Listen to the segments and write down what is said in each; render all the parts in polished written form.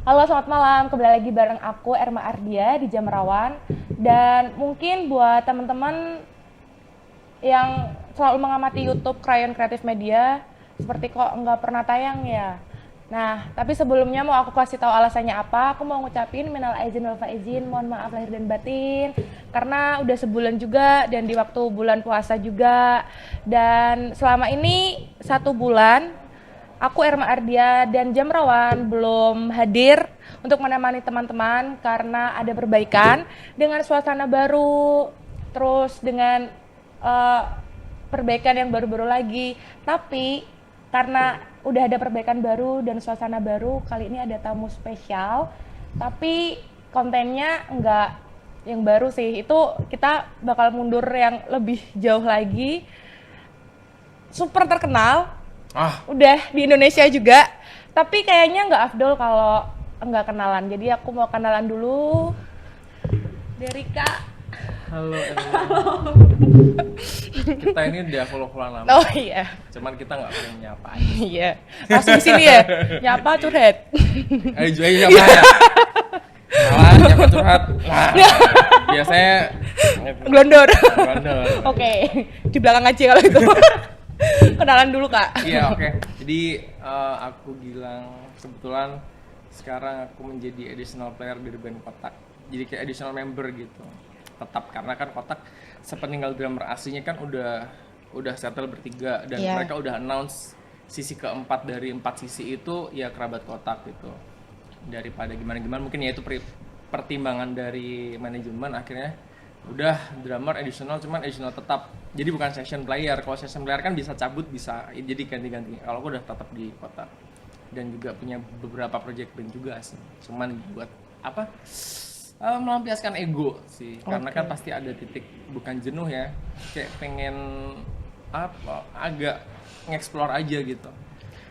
Halo, selamat malam. Kembali lagi bareng aku Erma Ardia di Jam Rawan. Dan mungkin buat teman-teman yang selalu mengamati YouTube Crayon Creative Media, seperti kok nggak pernah tayang ya. Nah, tapi sebelumnya mau aku kasih tahu alasannya apa. Aku mau ngucapin minal aizin wal faizin, mohon maaf lahir dan batin, karena udah sebulan juga dan di waktu bulan puasa juga. Dan selama ini 1 bulan aku Erma Ardia dan Jam Rawan belum hadir untuk menemani teman-teman karena ada perbaikan dengan suasana baru, terus dengan eh, perbaikan yang baru-baru lagi. Tapi karena udah ada perbaikan baru dan suasana baru, kali ini ada tamu spesial. Tapi kontennya enggak yang baru sih. Itu kita bakal mundur yang lebih jauh lagi. Super terkenal, udah di Indonesia juga, tapi kayaknya nggak afdol kalau nggak kenalan. Jadi aku mau kenalan dulu dari Kak. Halo, kita ini udah follow-followan lama. Oh iya. Cuman kita nggak pernah nyapa. Iya, langsung sini ya, nyapa curhat. Ayo juga nyapa ya. Malah nyapa curhat. Nah, biasanya Glondor. Glondor. Oke, di belakang aja kalau itu. Kenalan dulu Kak. Iya, oke. Jadi aku Gilang, kebetulan sekarang aku menjadi additional player dari band Kotak. Jadi kayak additional member gitu. Tetap karena kan Kotak sepeninggal drummer aslinya kan udah settle bertiga dan mereka udah announce sisi keempat dari 4 sisi itu ya kerabat Kotak gitu. Daripada gimana-gimana mungkin ya itu pertimbangan dari manajemen, akhirnya udah drummer additional, cuman additional tetap, jadi bukan session player. Kalau session player kan bisa cabut, bisa jadi ganti-ganti. Kalau aku udah tetap di Kotak dan juga punya beberapa project band juga sih, cuman buat apa melampiaskan ego sih. Karena kan pasti ada titik bukan jenuh ya, kayak pengen apa agak nge-explore aja gitu.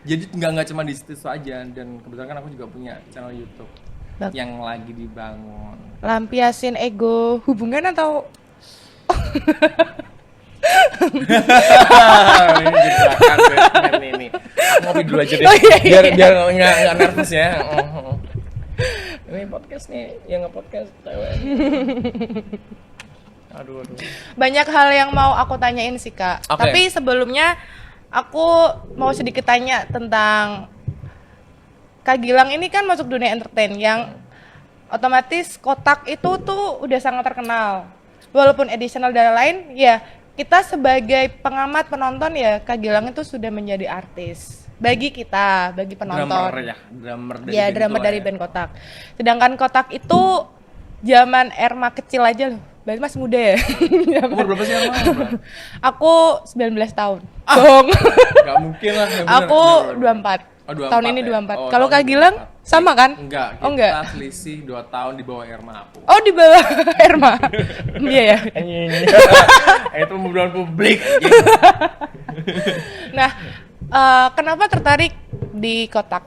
Jadi nggak cuma di situ aja, dan kebetulan kan aku juga punya channel YouTube yang lagi dibangun. Lampiasin ego hubungan atau Ini jebakan Batman ini. Aku ngopi dulu aja deh. Biar nggak nervous ya. Ini podcast nih, yang nge-podcast cewek. Aduh. banyak hal yang mau aku tanyain sih Kak. Okay. Tapi sebelumnya aku mau sedikit tanya tentang Kak Gilang ini kan masuk dunia entertain yang otomatis Kotak itu tuh udah sangat terkenal. Walaupun additional dan lain, ya kita sebagai pengamat penonton ya Kak Gilang itu sudah menjadi artis. Bagi kita, bagi penonton. Drummer dari band Kotak. Sedangkan Kotak itu zaman Erma kecil aja loh. Berarti masih muda ya? Umur berapa sih Erma? Aku 19 tahun. Gak mungkin lah. Aku 24. 24 tahun ini ya? 24. Kalau Kak Gilang sama kan? Enggak, kita enggak. selisih 2 tahun di bawah Erma aku. Oh, di bawah Erma. Iya ya. Itu pembunuhan publik. Nah, kenapa tertarik di Kotak?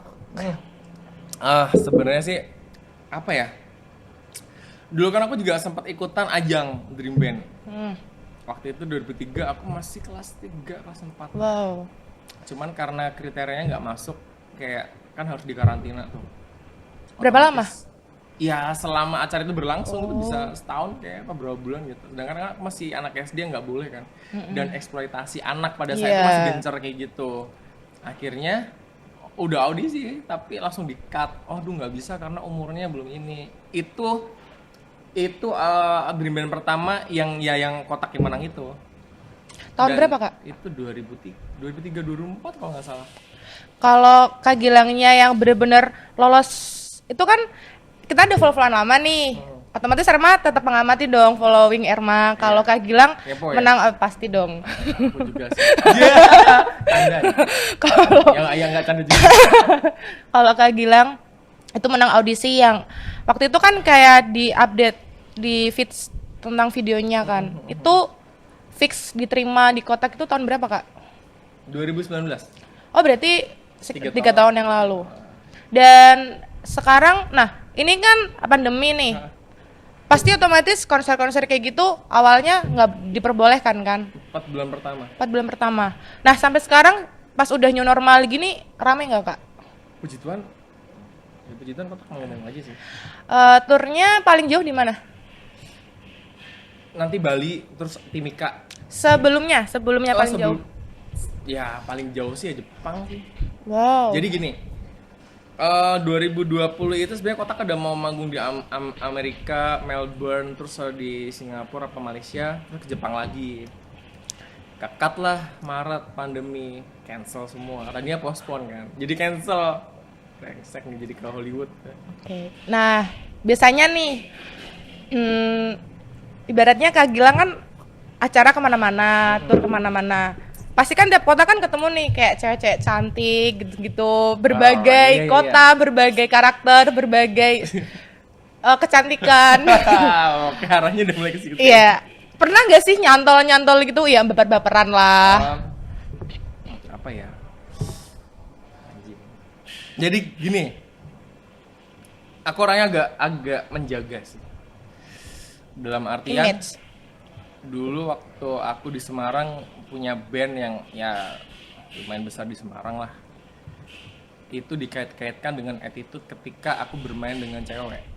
Sebenarnya sih apa ya? Dulu kan aku juga sempat ikutan ajang Dream Band. Waktu itu 2003 aku masih kelas 3, kelas 4. Wow. Cuman karena kriterianya nggak masuk, kayak kan harus dikarantina tuh. Berapa lama? Ya selama acara itu berlangsung itu bisa setahun kayak apa berapa bulan gitu. Sedangkan kan masih anak SD nggak boleh kan. Dan eksploitasi anak pada saat itu masih gencar kayak gitu. Akhirnya udah audisi tapi langsung di-cut. Oh aduh nggak bisa karena umurnya belum ini. Itu Dream Band pertama yang Kotak yang menang itu. Tahun berapa Kak? Itu 2003 2004 kalau nggak salah. Kalau Kak Gilangnya yang bener-bener lolos, itu kan kita ada follow-followan lama nih. Otomatis Erma tetap mengamati dong following Erma. Kalau Kak Gilang Kepo ya? menang pasti dong. Aku juga sih. Canda. Kalau yang nggak canda juga. kalau Kak Gilang itu menang audisi yang waktu itu kan kayak di update di feeds tentang videonya kan. Itu fix diterima di Kotak itu tahun berapa Kak? 2019. Oh berarti 3 3 tahun yang lalu. Dan sekarang, nah ini kan pandemi nih. Pasti otomatis konser-konser kayak gitu awalnya nggak diperbolehkan kan? 4 bulan pertama. 4 bulan pertama. Nah sampai sekarang pas udah new normal gini rame nggak Kak? Puji Tuhan Ya puji Tuhan kotak ngomong aja sih. Turnya paling jauh di mana? Nanti Bali, terus Timika. Sebelumnya Oh, paling jauh. Ya paling jauh sih ya Jepang sih. Wow. Jadi gini, 2020 itu sebenarnya kotak udah mau manggung di Amerika, Melbourne, terus di Singapura apa Malaysia, terus ke Jepang lagi. Kekat lah Maret pandemi, cancel semua. Tadinya postpone kan, jadi cancel. Brengsek nih jadi ke Hollywood. Oke. Nah, biasanya nih, ibaratnya Kak Gilang kan acara kemana-mana, tur kemana-mana. Pasti kan tiap kota kan ketemu nih kayak cewek-cewek cantik gitu-gitu, berbagai iya, kota, berbagai karakter, berbagai kecantikan. Oke, arahnya udah mulai ke situ. Iya. Pernah gak sih nyantol-nyantol gitu ya baper-baperan lah? Apa ya? Anjing. Jadi gini, aku orangnya agak menjaga sih. Dalam artian Image. dulu waktu aku di Semarang punya band yang ya lumayan besar di Semarang lah. Itu dikait-kaitkan dengan attitude ketika aku bermain dengan cewek.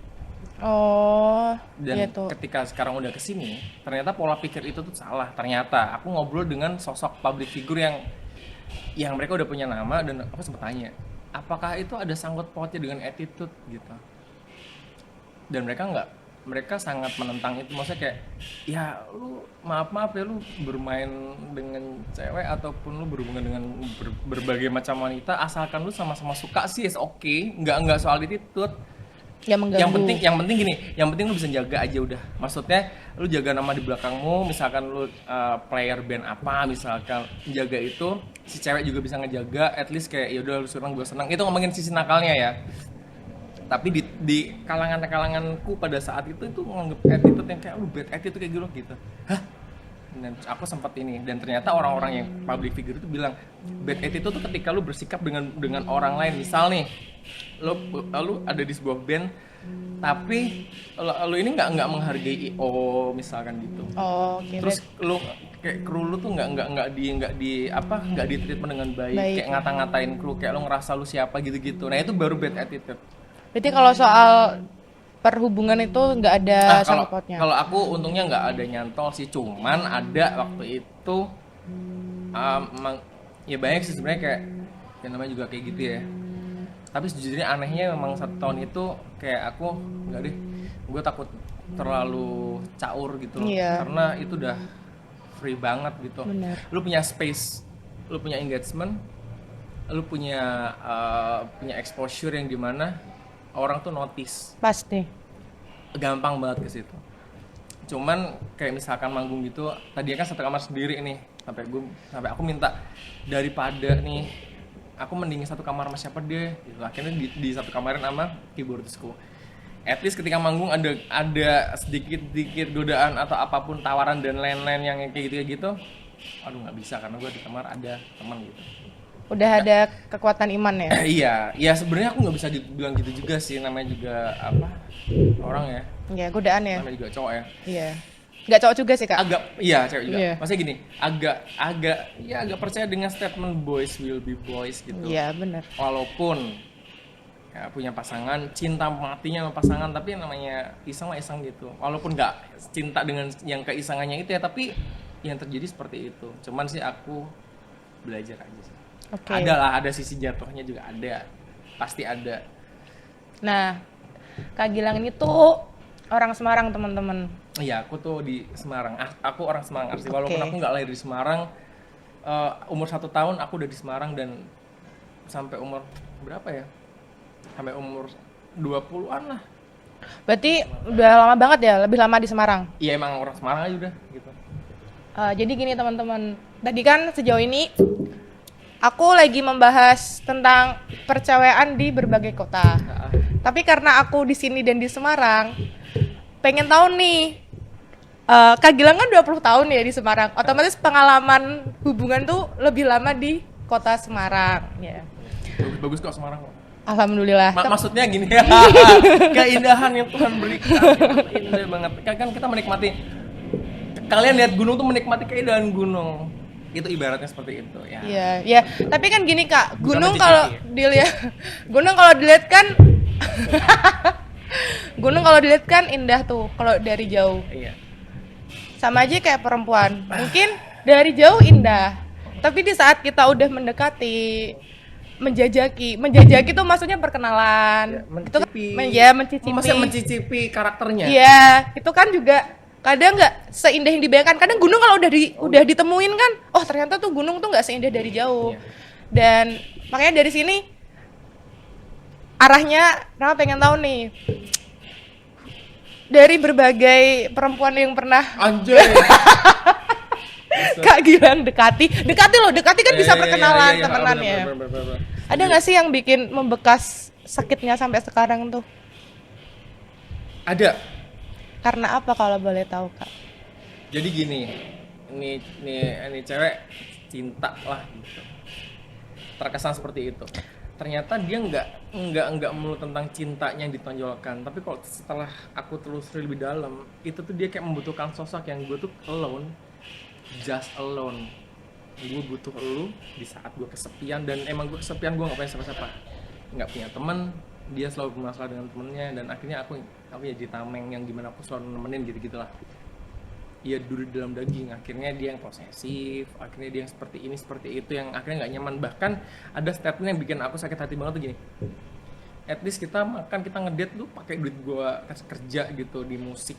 Oh, Dan gitu. ketika sekarang udah kesini, ternyata pola pikir itu tuh salah. Ternyata aku ngobrol dengan sosok public figure yang mereka udah punya nama, dan aku sempat tanya, apakah itu ada sangkut pautnya dengan attitude gitu? Dan mereka sangat menentang itu. Maksudnya kayak, ya lu maaf ya lu bermain dengan cewek ataupun lu berhubungan dengan berbagai macam wanita, asalkan lu sama-sama suka sih is okay. Nggak soal attitude. Ya mengganggu. Yang penting gini, yang penting lu bisa jaga aja udah. Maksudnya lu jaga nama di belakangmu, misalkan lu player band apa, misalkan jaga itu, si cewek juga bisa ngejaga, at least kayak ya udah lu senang gue senang. Itu ngomongin sisi nakalnya ya. Tapi di kalanganku pada saat itu menganggap attitude yang kayak lu bad attitude kayak gitu. Hah? Dan aku sempat ini, dan ternyata orang-orang yang public figure itu bilang bad attitude itu ketika lu bersikap dengan orang lain. Misal nih, lu ada di sebuah band tapi lu ini nggak menghargai IO misalkan gitu. Oh, oke. Terus lu kayak kru lu tuh nggak di treatment dengan baik. Kayak ngata-ngatain kru, kayak lu ngerasa lu siapa gitu-gitu. Nah itu baru bad attitude. Berarti kalau soal perhubungan itu nggak ada sangkut pautnya. Kalau aku untungnya nggak ada nyantol sih, cuman ada waktu itu ya banyak sih sebenarnya kayak yang namanya juga kayak gitu ya. Tapi sejujurnya anehnya memang 1 tahun itu kayak aku nggak deh, gue takut terlalu caur gitu loh. Iya. Karena itu udah free banget gitu. Bener. Lu punya space, lu punya engagement, lu punya exposure yang dimana orang tuh notice. Pasti. Gampang banget ke situ. Cuman kayak misalkan manggung gitu, tadinya kan 1 kamar sendiri nih, sampai aku minta daripada nih aku mendingin 1 kamar sama siapa deh gitu. Akhirnya di 1 kamarin sama keyboardisku. At least ketika manggung ada sedikit godaan atau apapun tawaran dan lain-lain yang kayak gitu. Aduh nggak bisa karena gue di kamar ada teman gitu. Udah ada kekuatan iman ya? Iya sebenarnya aku nggak bisa dibilang gitu juga sih, namanya juga apa orang ya. Iya, godaan ya. Namanya juga cowok ya. Iya. Nggak cowok juga sih Kak? Iya cewek juga. Iya. Maksudnya gini, agak percaya dengan statement boys will be boys gitu. Iya benar. Walaupun ya, punya pasangan, cinta matinya sama pasangan, tapi namanya iseng lah iseng gitu. Walaupun nggak cinta dengan yang keisangannya itu ya, tapi yang terjadi seperti itu. Cuman sih aku belajar aja sih. Oke. Ada sisi jatuhnya juga ada, pasti ada. Nah, Kak Gilang ini tuh orang Semarang teman-teman. Iya, aku tuh di Semarang. Aku orang Semarang asli. Walaupun aku nggak lahir di Semarang, umur 1 tahun aku udah di Semarang, dan sampai umur berapa ya? Sampai umur 20-an lah. Berarti udah lama banget ya, lebih lama di Semarang? Iya emang orang Semarang aja udah gitu. Jadi gini teman-teman, tadi kan sejauh ini aku lagi membahas tentang percewaan di berbagai kota. Tapi karena aku di sini dan di Semarang, pengen tahu nih, Kak Gilang kan 20 tahun ya di Semarang. Otomatis pengalaman hubungan tuh lebih lama di kota Semarang. Ya. Bagus kok Semarang kok. Alhamdulillah. Maksudnya gini ya, keindahan yang Tuhan berikan indah banget. Kan kita menikmati. Kalian lihat gunung tuh menikmati keindahan gunung. Itu ibaratnya seperti itu ya. Iya. Tapi kan gini Kak, gunung kalau dilihat kan Gunung kalau dilihat kan indah tuh kalau dari jauh. Iya. Sama aja kayak perempuan. Mungkin dari jauh indah, tapi di saat kita udah mendekati, menjajaki tuh maksudnya perkenalan. Itu kan mencicipi. Masih mencicipi karakternya. Iya, itu kan juga kadang nggak seindah yang dibayangkan. Kadang gunung kalau udah ditemuin kan, oh ternyata tuh gunung tuh nggak seindah dari jauh. Iya. Dan makanya dari sini arahnya, Rama pengen tahu nih, dari berbagai perempuan yang pernah Anjay. Kak Gilang dekati loh, dekati kan bisa perkenalan Iya, temenan ya. bener. Ada nggak sih yang bikin membekas sakitnya sampai sekarang tuh? Ada. Karena apa kalau boleh tahu Kak? Jadi gini, ini cewek cinta lah gitu. Terkesan seperti itu. Ternyata dia nggak melulu tentang cintanya yang ditonjolkan, tapi kalau setelah aku telusuri lebih dalam, itu tuh dia kayak membutuhkan sosok yang gue tuh alone, just alone. Gue butuh elu di saat gue kesepian, dan emang gue kesepian, gue nggak punya siapa-siapa, nggak punya teman. Dia selalu bermasalah dengan temennya, dan akhirnya aku jadi tameng yang gimana aku selalu nemenin gitu-gitulah. Iya, duri dalam daging. Akhirnya dia yang posesif, akhirnya dia yang seperti ini seperti itu, yang akhirnya nggak nyaman. Bahkan ada statement yang bikin aku sakit hati banget tuh gini, at least kita makan, kita ngedate lu pakai duit gua kerja gitu di musik.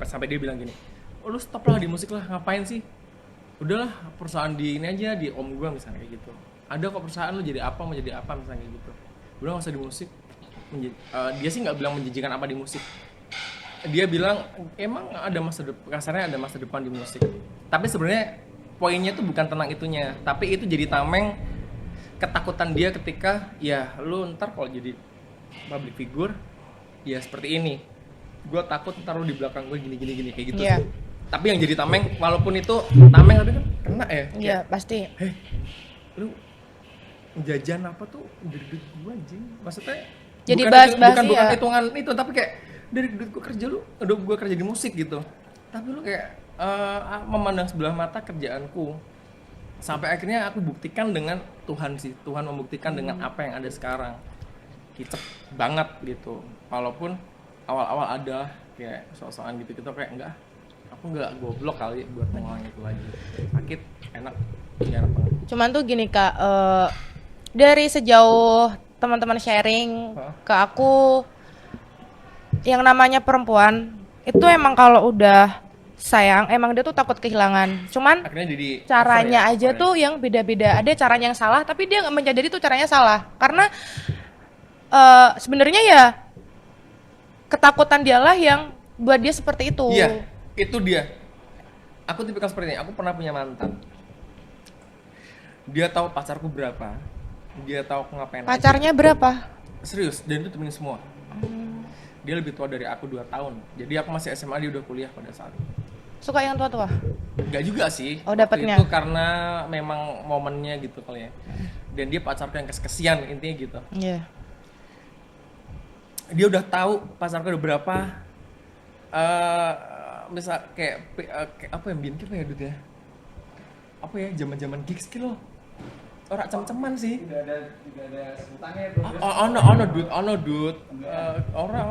Sampai dia bilang gini, oh, lu stop lah di musik lah, ngapain sih, udahlah perusahaan di ini aja, di om gua misalnya kayak gitu. Ada kok perusahaan, lu jadi apa, mau jadi apa misalnya kayak gitu. Udah nggak usah di musik. Dia sih nggak bilang menjanjikan apa di musik, dia bilang emang ada masa depan, kasarnya ada masa depan di musik. Tapi sebenarnya poinnya tuh bukan tentang itunya, tapi itu jadi tameng ketakutan dia ketika ya lu ntar kalau jadi public figure ya seperti ini, gue takut ntar lu di belakang gue gini kayak gitu. Yeah. Tapi yang jadi tameng, walaupun itu tameng tapi kan kena ya. Iya pasti. Lu jajan apa tuh dari duit gue anjing, maksudnya Jadi bukan ya. hitungan itu, tapi kayak dari duit gue kerja, gue kerja di musik gitu, tapi lu kayak memandang sebelah mata kerjaanku, sampai akhirnya aku buktikan dengan Tuhan sih. Tuhan membuktikan dengan apa yang ada sekarang, kicep banget gitu. Walaupun awal-awal ada kayak soal-soalan gitu kayak enggak, aku enggak goblok kali buat mengulang itu lagi. Sakit, enak banget. Cuman tuh gini Kak, dari sejauh teman-teman sharing ke aku, yang namanya perempuan itu emang kalau udah sayang, emang dia tuh takut kehilangan. Cuman Jadi caranya aja tuh yang beda-beda. Ada caranya yang salah, tapi dia nggak menyadari tuh caranya salah. Karena sebenarnya ya ketakutan dialah yang buat dia seperti itu. Iya, itu dia. Aku tipikal seperti ini. Aku pernah punya mantan. Dia tahu pacarku berapa. Dia tahu aku ngapain. Pacarnya berapa? Serius, dan itu temenin semua. Dia lebih tua dari aku 2 tahun. Jadi aku masih SMA, dia udah kuliah pada saat itu. Suka yang tua-tua? Enggak juga sih. Oh, dapatnya. Itu karena memang momennya gitu kali ya. Dan dia pacarku yang kes-kesian, intinya gitu. Iya. Dia udah tahu pacarku udah berapa. Misal kayak apa yang bikin kita ya, Dut ya? Apa ya, zaman-zaman gigs gitu loh. Orang cem-ceman sih. Tidak ada sebutannya bro. Ono dude. Orang.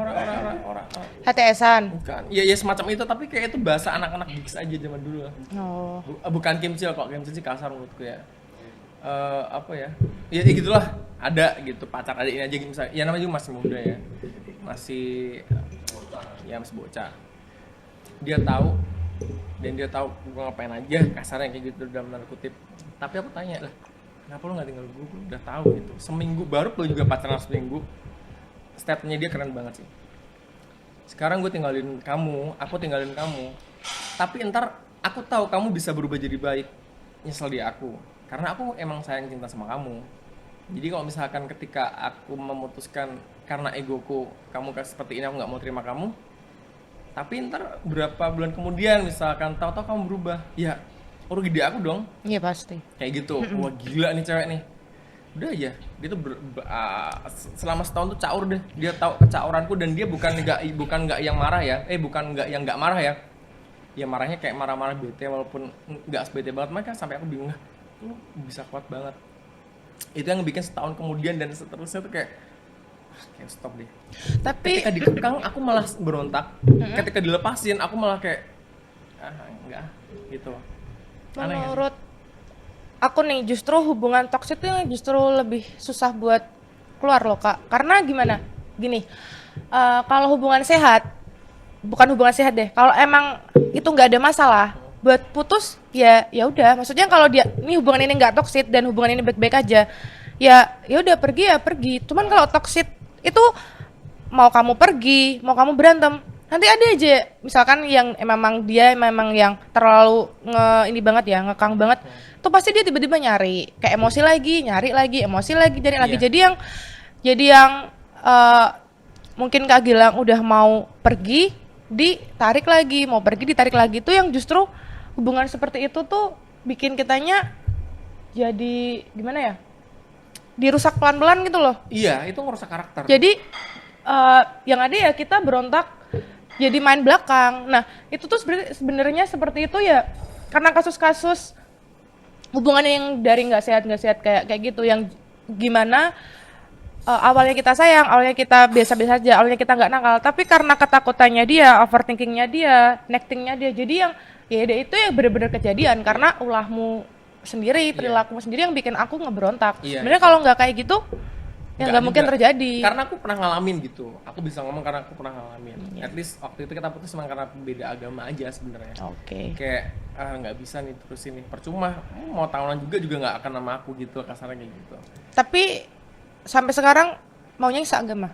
HTS-an. Bukan. Ya semacam itu, tapi kayak itu bahasa anak-anak gigs aja zaman dulu. Oh. Bukan kimcil kok, kimcil sih kasar menurutku ya. Apa ya? Ya gitulah. Ada gitu pacar adiknya aja gitu misalnya. Ya namanya juga masih muda ya. Masih bocah. Dia tahu, dan dia tahu gue ngapain aja, kasarnya kayak gitu dalam tanda kutip. Tapi aku tanya lah, kenapa lu nggak tinggal gue udah tahu gitu. Seminggu baru lo juga pacaran seminggu. Statementnya dia keren banget sih. Sekarang gue tinggalin kamu, aku tinggalin kamu, tapi ntar aku tahu kamu bisa berubah jadi baik. Nyesel di aku, karena aku emang sayang cinta sama kamu. Jadi kalau misalkan ketika aku memutuskan karena egoku, kamu seperti ini, aku nggak mau terima kamu, tapi ntar berapa bulan kemudian misalkan tahu-tahu kamu berubah, ya rugi di aku dong. Iya pasti. Kayak gitu. Wah gila nih cewek nih. Udah aja, dia tuh selama setahun tuh caur deh. Dia tahu kecauranku, dan dia bukan nggak yang marah ya. Bukan nggak yang nggak marah ya. Ya marahnya kayak marah-marah bete, walaupun nggak sebete banget. Makanya sampai aku bingung, lu bisa kuat banget. Itu yang bikin setahun kemudian dan seterusnya tuh kayak kayak stop deh. Tapi Ketika dikekang aku malah berontak, ketika dilepasin aku malah kayak enggak gitu. Aneh nggak sih? menurut aku nih justru hubungan toksik itu yang justru lebih susah buat keluar loh Kak. Karena gimana? Gini, kalau hubungan sehat, bukan hubungan sehat deh. Kalau emang itu nggak ada masalah, buat putus ya ya udah. Maksudnya kalau dia ini hubungan ini nggak toksik dan hubungan ini baik-baik aja, ya udah pergi ya pergi. Cuman kalau toksik itu mau kamu pergi, mau kamu berantem, nanti ada aja misalkan yang memang dia memang yang terlalu ini banget ya, ngekang banget. Tuh pasti dia tiba-tiba nyari, kayak emosi lagi, nyari lagi, emosi lagi, nyari lagi. Iya. Jadi yang mungkin Kak Gilang udah mau pergi, ditarik lagi, mau pergi ditarik lagi. Itu yang justru hubungan seperti itu tuh bikin kitanya jadi gimana ya? Dirusak pelan-pelan gitu loh. Iya, itu ngerusak karakter. Jadi yang ada ya kita berontak jadi main belakang. Nah itu tuh sebenarnya seperti itu ya karena kasus-kasus hubungan yang dari nggak sehat kayak gitu yang gimana awalnya kita sayang, awalnya kita biasa-biasa aja, awalnya kita nggak nakal, tapi karena ketakutannya dia, overthinkingnya dia, nectingnya dia, jadi yang ya itu ya bener-bener kejadian karena ulahmu sendiri, perilakumu sendiri yang bikin aku ngeberontak. Iya, Sebenarnya itu. kalau nggak kayak gitu ya nggak mungkin juga. terjadi. Karena aku pernah ngalamin gitu. Aku bisa ngomong karena aku pernah ngalamin. At least waktu itu kita putus cuma karena beda agama aja sebenarnya. Oke. Kayak nggak bisa nih terus ini. Percuma mau tahunan juga nggak akan sama aku gitu kasarnya kayak gitu. Tapi sampai sekarang maunya yang seagama.